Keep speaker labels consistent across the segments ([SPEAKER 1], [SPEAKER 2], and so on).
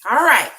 [SPEAKER 1] All right.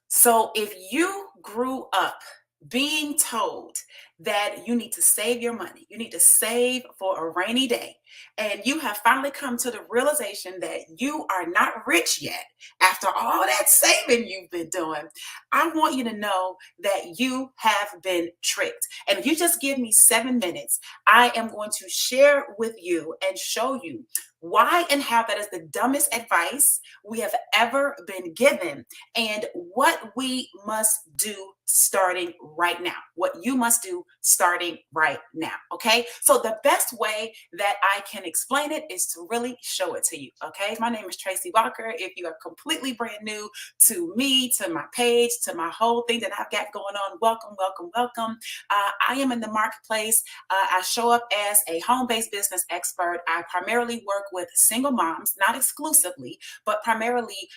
[SPEAKER 1] So if you grew up being told that you need to save your money, you need to save for a rainy day, and you have finally come to the realization that you are not rich yet after all that saving you've been doing, I want you to know that you have been tricked. And if you just give me 7 minutes, I am going to share with you and show you why and how that is the dumbest advice we have ever been given and what we must do starting right now. What you must do starting right now. Okay. So, the best way that I can explain it is to really show it to you. Okay. My name is Tracy Walker. If you are completely brand new to me, to my page, to my whole thing that I've got going on, welcome, welcome, welcome. I am in the marketplace. I show up as a home based business expert. I primarily work with single moms, not exclusively, but primarily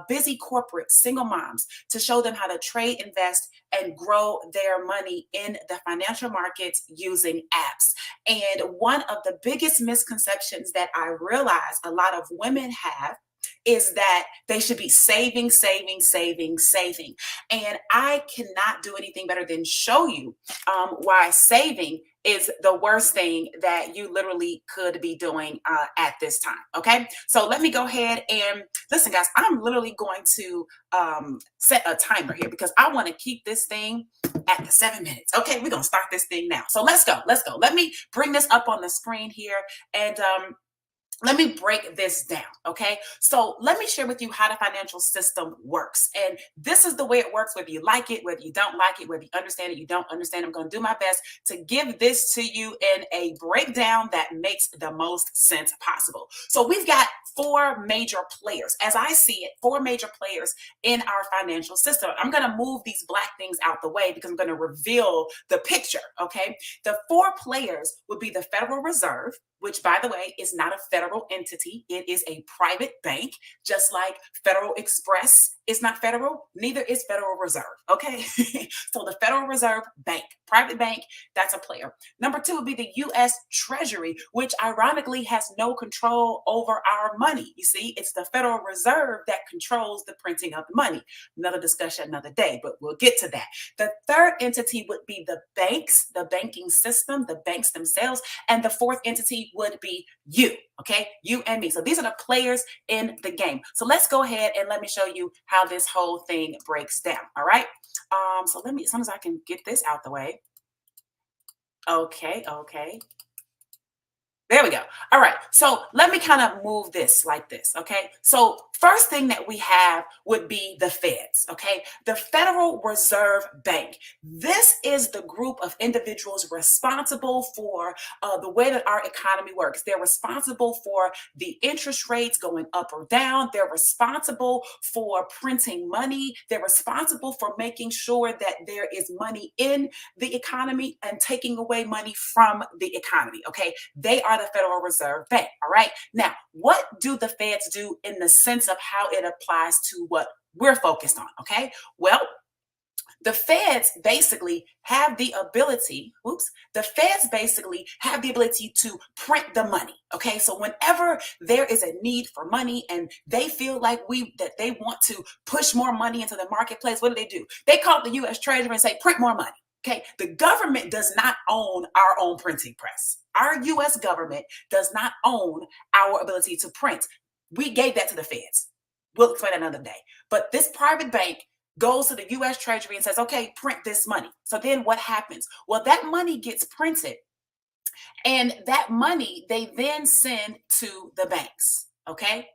[SPEAKER 1] busy corporate single moms to show them how to trade, invest, and grow their money in the financial markets using apps. And one of the biggest misconceptions that I realize a lot of women have is that they should be saving, saving, saving, saving. And I cannot do anything better than show you why saving is the worst thing that you literally could be doing at this time. Okay. So let me go ahead and listen, guys. I'm literally going to set a timer here because I want to keep this thing at the 7 minutes. Okay. We're going to start this thing now. So let's go. Let's go. Let me bring this up on the screen here. And let me break this down. Okay. So let me share with you how the financial system works. And this is the way it works, whether you like it, whether you don't like it, whether you understand it, you don't understand. I'm going to do my best to give this to you in a breakdown that makes the most sense possible. So we've got four major players, as I see it, four major players in our financial system. I'm going to move these black things out the way because I'm going to reveal the picture. Okay. The four players would be the Federal Reserve, which, by the way, is not a federal entity. It is a private bank, just like Federal Express is not federal, neither is Federal Reserve. Okay. So the Federal Reserve Bank, private bank, that's a player. Number two would be the U.S. Treasury, which ironically has no control over our money. You see, it's the Federal Reserve that controls the printing of the money. Another discussion, another day, but we'll get to that. The third entity would be the banks, the banking system, the banks themselves. And the fourth entity would be you, okay? You and me. So these are the players in the game. So let's go ahead and let me show you how this whole thing breaks down, all right? So let me, as soon as I can get this out the way. Okay. There we go. All right. So let me kind of move this like this. Okay. So first thing that we have would be the feds. Okay. The Federal Reserve Bank. This is the group of individuals responsible for the way that our economy works. They're responsible for the interest rates going up or down. They're responsible for printing money. They're responsible for making sure that there is money in the economy and taking away money from the economy. Okay. They are the Federal Reserve Bank. All right. Now, what do the feds do in the sense of how it applies to what we're focused on? Okay. Well, the feds basically have the ability, to print the money. Okay. So whenever there is a need for money and they feel like that they want to push more money into the marketplace, what do? They call the US Treasury and say, print more money. Okay, the government does not own our own printing press. Our US government does not own our ability to print. We gave that to the feds. We'll explain that another day. But this private bank goes to the US Treasury and says, okay, print this money. So then what happens? Well, that money gets printed, and that money they then send to the banks. Okay,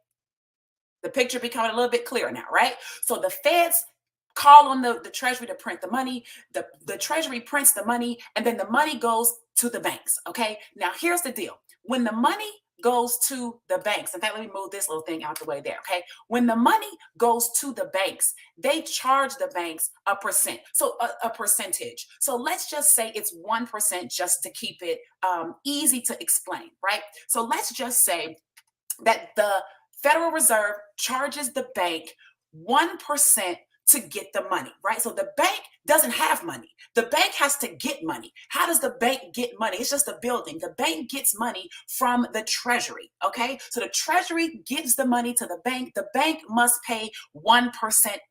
[SPEAKER 1] the picture becoming a little bit clearer now, right? So the feds call on the treasury to print the money. The treasury prints the money, and then the money goes to the banks. Okay. Now here's the deal. When the money goes to the banks, in fact, let me move this little thing out the way there. Okay. When the money goes to the banks, they charge the banks a percent. So a percentage. So let's just say it's 1% just to keep it easy to explain, right? So let's just say that the Federal Reserve charges the bank 1% to get the money, right? So the bank doesn't have money. The bank has to get money. How does the bank get money? It's just a building. The bank gets money from the treasury, okay? So the treasury gives the money to the bank. The bank must pay 1%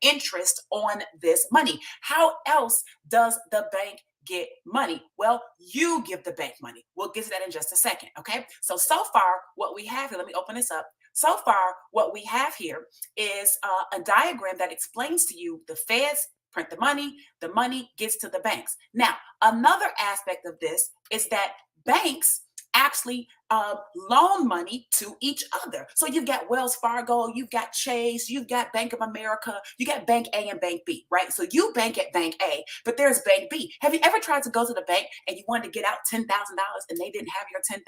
[SPEAKER 1] interest on this money. How else does the bank get money? Well, you give the bank money. We'll get to that in just a second, okay? So far, what we have here, let me open this up. So far, what we have here is a diagram that explains to you the feds print the money gets to the banks. Now, another aspect of this is that banks actually loan money to each other. So you've got Wells Fargo, you've got Chase, you've got Bank of America, you got Bank A and Bank B, right? So you bank at Bank A, but there's Bank B. Have you ever tried to go to the bank and you wanted to get out $10,000 and they didn't have your $10,000?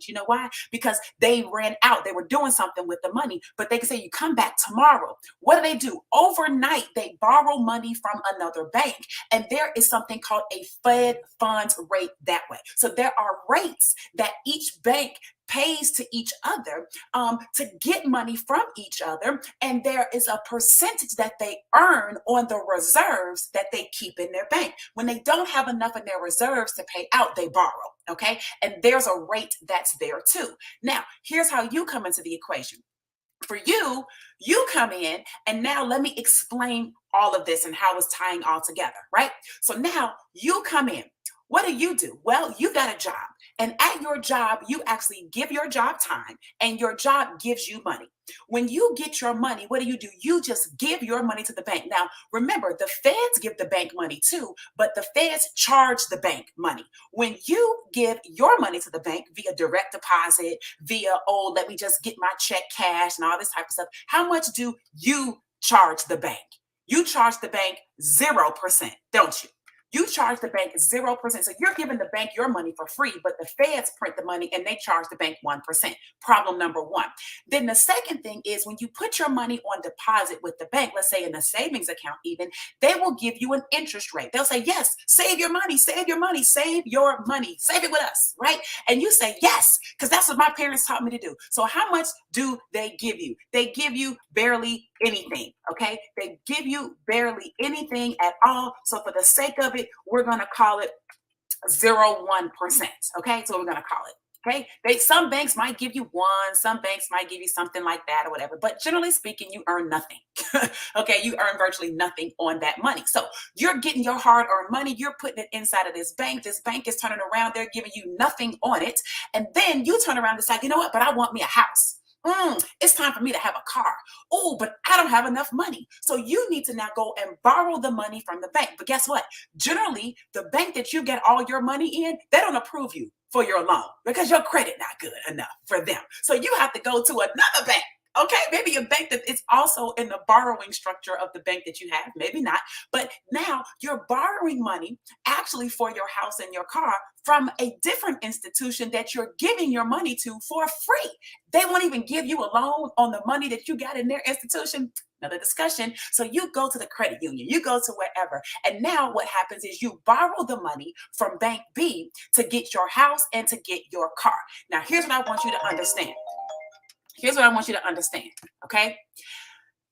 [SPEAKER 1] You know why? Because they ran out. They were doing something with the money, but they can say you come back tomorrow. What do? Overnight, they borrow money from another bank, and there is something called a Fed funds rate that way. So there are rates that each bank pays to each other to get money from each other, and there is a percentage that they earn on the reserves that they keep in their bank. When they don't have enough in their reserves to pay out, they borrow, okay? And there's a rate that's there too. Now, here's how you come into the equation. For you, you come in, and now let me explain all of this and how it's tying all together, right? So now you come in. What do? Well, you got a job, and at your job, you actually give your job time, and your job gives you money. When you get your money, what do? You just give your money to the bank. Now, remember, the feds give the bank money too, but the feds charge the bank money. When you give your money to the bank via direct deposit, via, oh, let me just get my check cash and all this type of stuff, how much do you charge the bank? You charge the bank 0%, don't you? You charge the bank 0%. So you're giving the bank your money for free, but the feds print the money and they charge the bank 1%. Problem number one. Then the second thing is when you put your money on deposit with the bank, let's say in a savings account even, they will give you an interest rate. They'll say, yes, save your money, save your money, save your money, save it with us, right? And you say, yes, because that's what my parents taught me to do. So how much do they give you? They give you barely anything, okay? They give you barely anything at all. So for the sake of it, we're going to call it 0.1%, okay? So we're going to call it. Okay, some banks might give you one, some banks might give you something like that or whatever, but generally speaking, you earn nothing. Okay, you earn virtually nothing on that money. So you're getting your hard-earned money, you're putting it inside of this bank. This bank is turning around, they're giving you nothing on it, and then you turn around and decide, you know what? But I want me a house. It's time for me to have a car. Oh, but I don't have enough money. So you need to now go and borrow the money from the bank. But guess what? Generally, the bank that you get all your money in, they don't approve you for your loan because your credit not good enough for them. So you have to go to another bank. Okay, maybe a bank that is also in the borrowing structure of the bank that you have, maybe not. But now you're borrowing money actually for your house and your car from a different institution that you're giving your money to for free. They won't even give you a loan on the money that you got in their institution. Another discussion. So you go to the credit union, you go to wherever. And now what happens is you borrow the money from Bank B to get your house and to get your car. Now, here's what I want you to understand. Here's what I want you to understand, okay?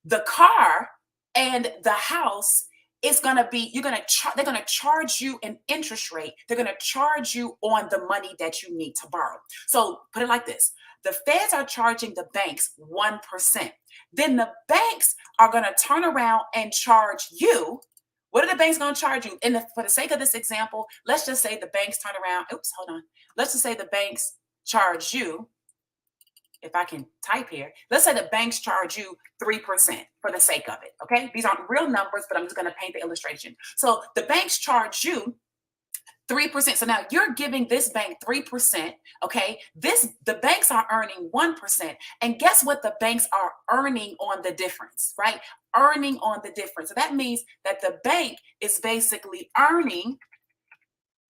[SPEAKER 1] The car and the house is going to be, they're going to charge you an interest rate. They're going to charge you on the money that you need to borrow. So put it like this. The feds are charging the banks 1%. Then the banks are going to turn around and charge you. What are the banks going to charge you? And for the sake of this example, let's just say the banks turn around. Oops, hold on. Let's just say the banks charge you. If I can type here, let's say the banks charge you 3% for the sake of it, okay? These aren't real numbers, but I'm just going to paint the illustration. So the banks charge you 3%. So now you're giving this bank 3%, okay? The banks are earning 1%. And guess what the banks are earning on the difference, right? Earning on the difference. So that means that the bank is basically earning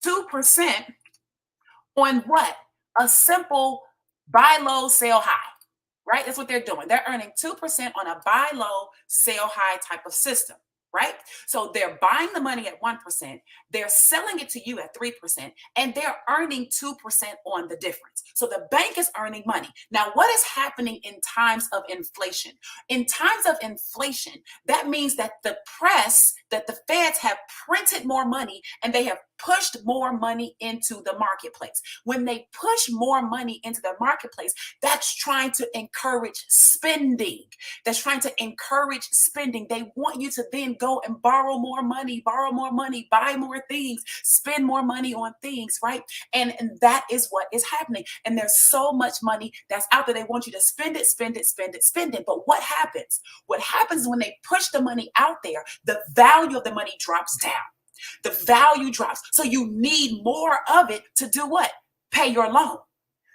[SPEAKER 1] 2% on what? A simple buy low, sell high, right? That's what they're doing. They're earning 2% on a buy low, sell high type of system, right? So they're buying the money at 1%, they're selling it to you at 3%, and they're earning 2% on the difference. So the bank is earning money. Now, what is happening in times of inflation? In times of inflation, that means that the press, that the feds have printed more money and they have pushed more money into the marketplace. When they push more money into the marketplace, that's trying to encourage spending. That's trying to encourage spending. They want you to then go and borrow more money, buy more things, spend more money on things, right? And that is what is happening. And there's so much money that's out there. They want you to spend it, spend it, spend it, spend it. But what happens? What happens when they push the money out there, the value of the money drops down. The value drops. So you need more of it to do what? Pay your loan.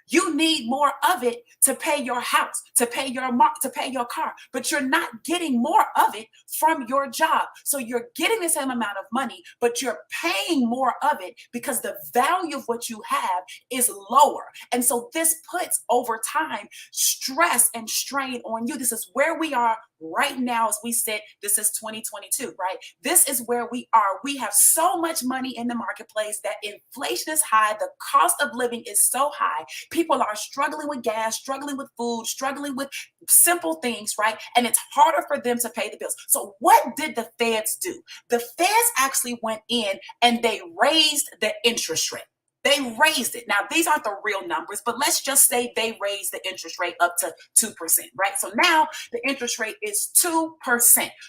[SPEAKER 1] You need more of it to pay your house, to pay your to pay your car, but you're not getting more of it from your job. So you're getting the same amount of money, but you're paying more of it because the value of what you have is lower. And so this puts over time stress and strain on you. This is where we are right now. As we said, this is 2022, right? This is where we are. We have so much money in the marketplace that inflation is high. The cost of living is so high. People are struggling with gas, struggling with food, struggling with simple things, right? And it's harder for them to pay the bills. So what did the feds do? The feds actually went in and they raised the interest rate. They raised it. Now, these aren't the real numbers, but let's just say they raised the interest rate up to 2%, right? So now the interest rate is 2%.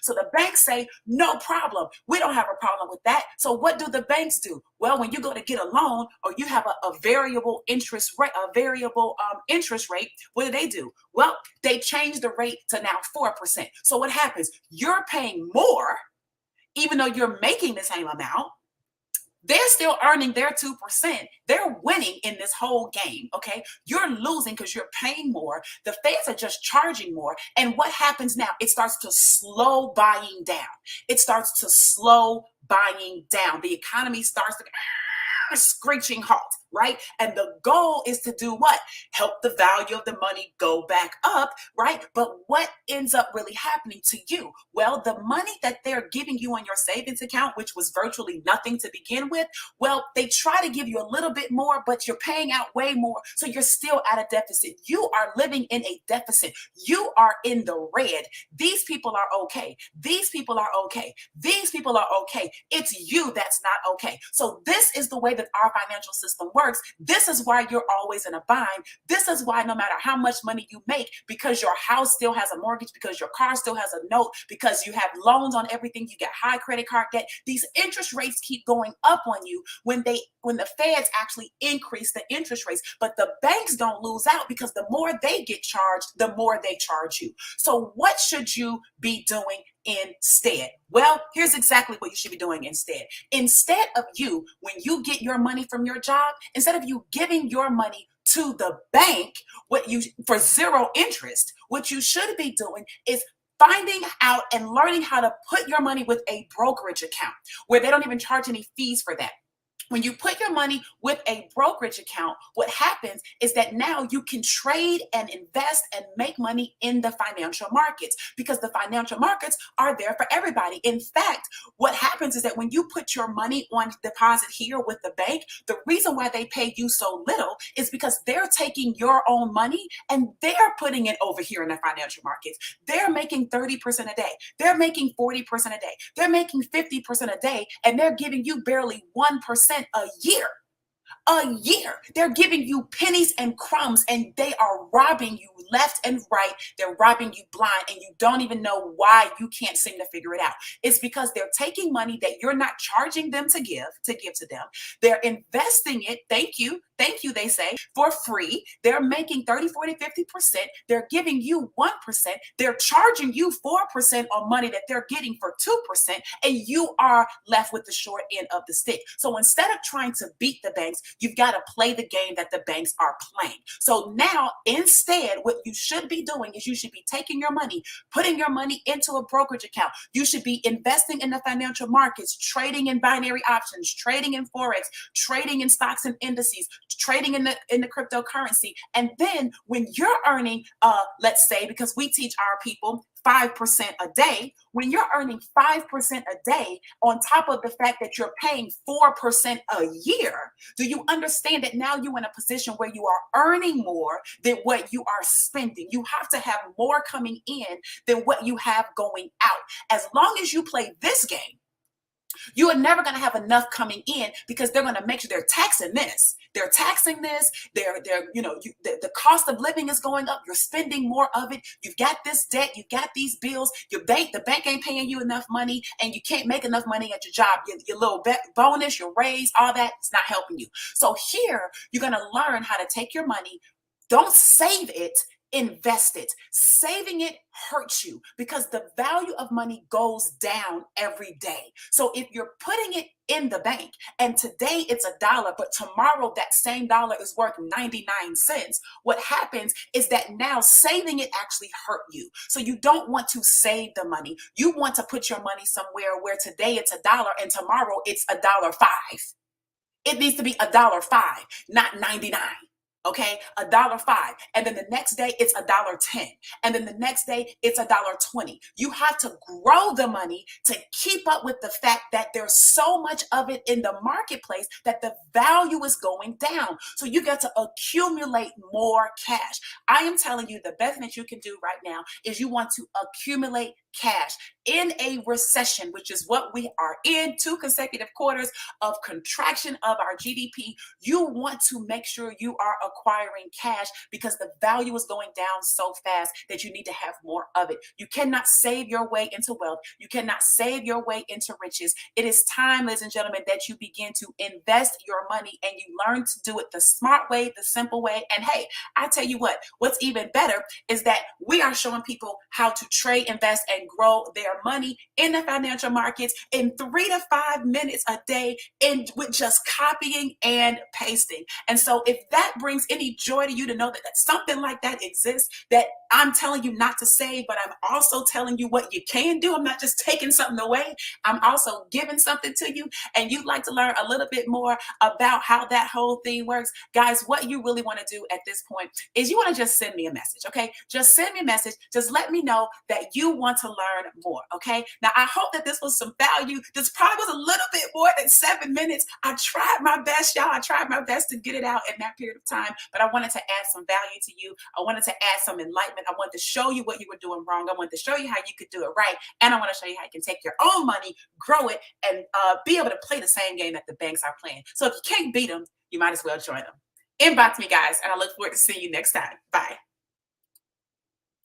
[SPEAKER 1] So the banks say, no problem. We don't have a problem with that. So what do the banks do? Well, when you go to get a loan or you have a variable interest rate, interest rate, what do? Well, they change the rate to now 4%. So what happens? You're paying more, even though you're making the same amount. They're still earning their 2%. They're winning in this whole game, okay? You're losing because you're paying more. The feds are just charging more. And what happens now? It starts to slow buying down. It starts to slow buying down. The economy starts to screeching halt, right? And the goal is to do what? Help the value of the money go back up, right? But what ends up really happening to you? Well, the money that they're giving you on your savings account, which was virtually nothing to begin with, well, they try to give you a little bit more, but you're paying out way more. So you're still at a deficit. You are living in a deficit. You are in the red. These people are okay. These people are okay. These people are okay. It's you that's not okay. So this is the way that our financial system works. This is why you're always in a bind. This is why no matter how much money you make, because your house still has a mortgage, because your car still has a note, because you have loans on everything, you get high credit card debt, these interest rates keep going up on you when the feds actually increase the interest rates. But the banks don't lose out because the more they get charged, the more they charge you. So what should you be doing instead? Well, here's exactly what you should be doing instead. Instead of you, when you get your money from your job, instead of you giving your money to the bank, for zero interest, what you should be doing is finding out and learning how to put your money with a brokerage account where they don't even charge any fees for that. When you put your money with a brokerage account, what happens is that now you can trade and invest and make money in the financial markets because the financial markets are there for everybody. In fact, what happens is that when you put your money on deposit here with the bank, the reason why they pay you so little is because they're taking your own money and they're putting it over here in the financial markets. They're making 30% a day. They're making 40% a day. They're making 50% a day, and they're giving you barely 1% a year. A year. They're giving you pennies and crumbs, and they are robbing you left and right. They're robbing you blind, and you don't even know why. You can't seem to figure it out. It's because they're taking money that you're not charging them to give to them. They're investing it. Thank you, they say, for free. They're making 30, 40, 50%. They're giving you 1%. They're charging you 4% on money that they're getting for 2%, and you are left with the short end of the stick. So instead of trying to beat the banks, you've got to play the game that the banks are playing. So now, instead, what you should be doing is you should be taking your money, putting your money into a brokerage account. You should be investing in the financial markets, trading in binary options, trading in Forex, trading in stocks and indices, trading in the cryptocurrency. And then when you're earning, let's say, because we teach our people 5% a day. When you're earning 5% a day on top of the fact that you're paying 4% a year, do you understand that now you're in a position where you are earning more than what you are spending? You have to have more coming in than what you have going out. As long as you play this game, you are never going to have enough coming in because they're going to make sure they're taxing this. They're taxing this. The cost of living is going up. You're spending more of it. You've got this debt. You've got these bills. The bank ain't paying you enough money, and you can't make enough money at your job. Your little bonus, your raise, all that, it's not helping you. So here, you're going to learn how to take your money. Don't save it, invest it. Saving it hurts you because the value of money goes down every day. So if you're putting it in the bank and today it's $1, but tomorrow that same dollar is worth 99 cents, what happens is that now saving it actually hurt you. So you don't want to save the money. You want to put your money somewhere where today it's $1 and tomorrow it's $1.05. It needs to be $1.05, not 99. Okay, $1.05, and then the next day it's $1.10, and then the next day it's $1.20. You have to grow the money to keep up with the fact that there's so much of it in the marketplace that the value is going down. So you got to accumulate more cash. I am telling you, the best that you can do right now is you want to accumulate cash in a recession, which is what we are in, 2 consecutive quarters of contraction of our GDP. You want to make sure you are acquiring cash because the value is going down so fast that you need to have more of it. You cannot save your way into wealth. You cannot save your way into riches. It is time, ladies and gentlemen, that you begin to invest your money and you learn to do it the smart way, the simple way. And hey, I tell you what's even better is that we are showing people how to trade, invest, and grow their money in the financial markets in 3 to 5 minutes a day with just copying and pasting. And so if that brings any joy to you to know that something like that exists, that I'm telling you not to save, but I'm also telling you what you can do. I'm not just taking something away. I'm also giving something to you. And you'd like to learn a little bit more about how that whole thing works. Guys, what you really want to do at this point is you want to just send me a message, okay? Just send me a message. Just let me know that you want to learn more, okay? Now, I hope that this was some value. This probably was a little bit more than 7 minutes. I tried my best, y'all. I tried my best to get it out in that period of time, but I wanted to add some value to you. I wanted to add some enlightenment. I wanted to show you what you were doing wrong. I wanted to show you how you could do it right. And I want to show you how you can take your own money, grow it, and be able to play the same game that the banks are playing. So if you can't beat them, you might as well join them. Inbox me, guys, and I look forward to seeing you next time. Bye.